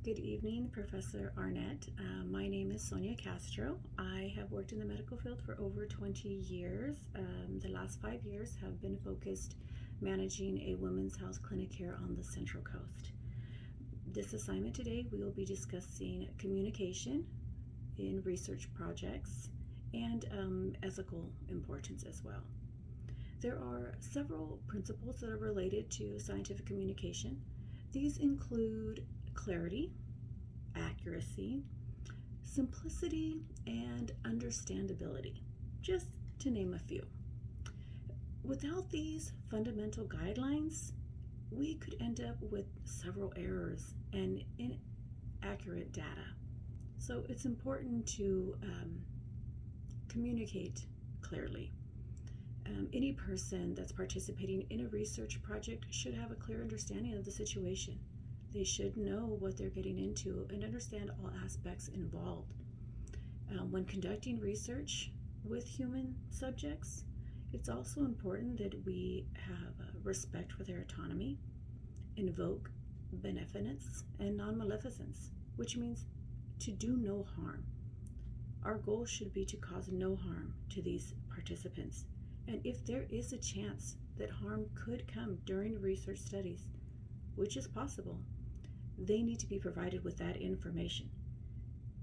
Good evening, Professor Arnett. My name is Sonia Castro. I have worked in the medical field for over 20 years. The last 5 years have been focused managing a women's health clinic here on the Central Coast. This assignment today, we will be discussing communication in research projects and ethical importance as well. There are several principles that are related to scientific communication. These include clarity, accuracy, simplicity, and understandability, just to name a few. Without these fundamental guidelines, we could end up with several errors and inaccurate data. So it's important to communicate clearly. Any person that's participating in a research project should have a clear understanding of the situation. They should know what they're getting into and understand all aspects involved. When conducting research with human subjects, it's also important that we have respect for their autonomy, invoke beneficence and non-maleficence, which means to do no harm. Our goal should be to cause no harm to these participants. And if there is a chance that harm could come during research studies, which is possible, they need to be provided with that information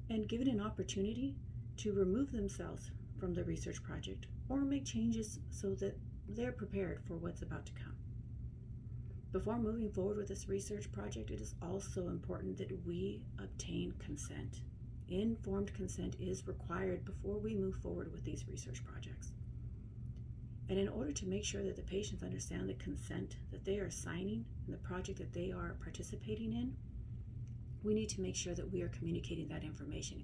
and given an opportunity to remove themselves from the research project or make changes so that they're prepared for what's about to come. Before moving forward with this research project, it is also important that we obtain consent. Informed consent is required before we move forward with these research projects. And in order to make sure that the patients understand the consent that they are signing in the project that they are participating in, we need to make sure that we are communicating that information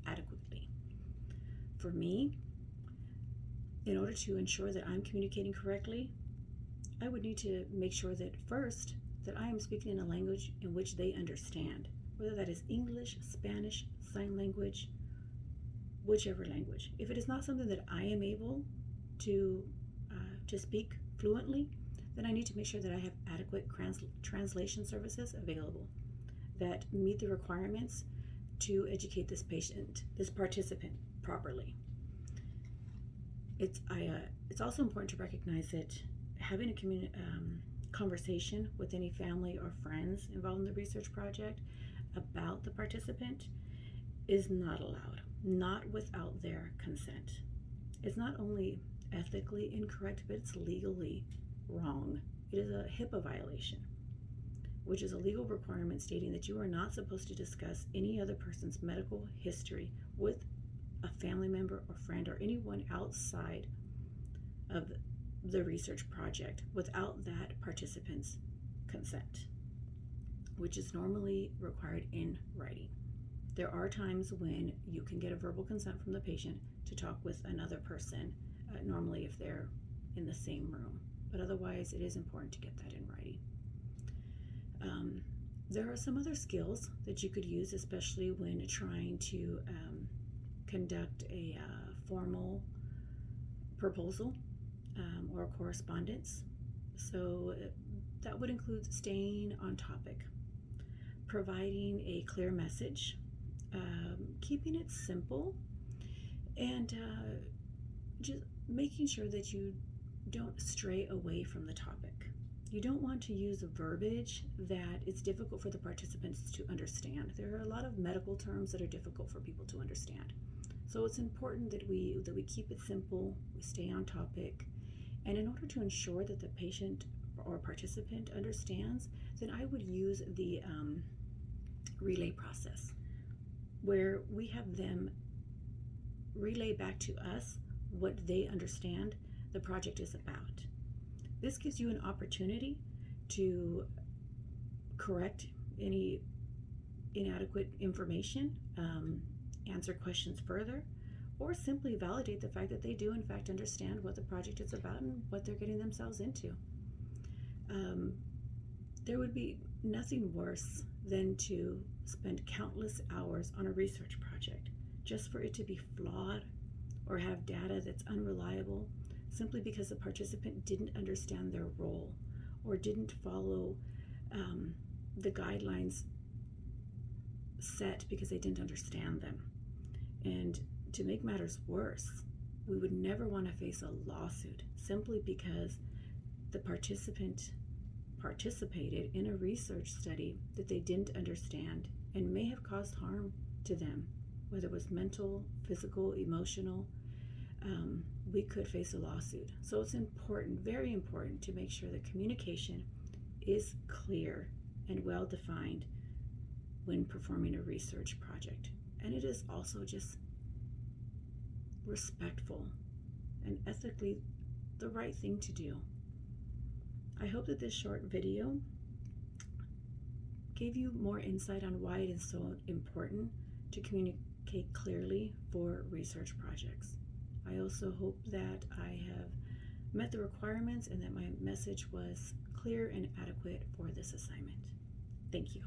adequately. For me, in order to ensure that I'm communicating correctly, I would need to make sure that first, that I am speaking in a language in which they understand, whether that is English, Spanish, sign language, whichever language. If it is not something that I am able to speak fluently, then I need to make sure that I have adequate translation services available that meet the requirements to educate this participant properly. It's also important to recognize that having a conversation with any family or friends involved in the research project about the participant is not allowed, not without their consent. It's not only ethically incorrect, but it's legally wrong. It is a HIPAA violation, which is a legal requirement stating that you are not supposed to discuss any other person's medical history with a family member or friend or anyone outside of the research project without that participant's consent, which is normally required in writing. There are times when you can get a verbal consent from the patient to talk with another person, normally if they're in the same room, but otherwise it is important to get that in writing. There are some other skills that you could use, especially when trying to conduct a formal proposal or correspondence. So that would include staying on topic, providing a clear message, keeping it simple, and just making sure that you don't stray away from the topic. You don't want to use verbiage that is difficult for the participants to understand. There are a lot of medical terms that are difficult for people to understand. So it's important that we keep it simple, we stay on topic, and in order to ensure that the patient or participant understands, then I would use the relay process, where we have them relay back to us what they understand the project is about. This gives you an opportunity to correct any inadequate information, answer questions further, or simply validate the fact that they do in fact understand what the project is about and what they're getting themselves into. There would be nothing worse than to spend countless hours on a research project just for it to be flawed or have data that's unreliable simply because the participant didn't understand their role or didn't follow the guidelines set because they didn't understand them. And to make matters worse, we would never want to face a lawsuit simply because the participant participated in a research study that they didn't understand and may have caused harm to them, whether it was mental, physical, emotional. We could face a lawsuit. So it's important, very important, to make sure that communication is clear and well defined when performing a research project. And it is also just respectful and ethically the right thing to do. I hope that this short video gave you more insight on why it is so important to communicate clearly for research projects. I also hope that I have met the requirements and that my message was clear and adequate for this assignment. Thank you.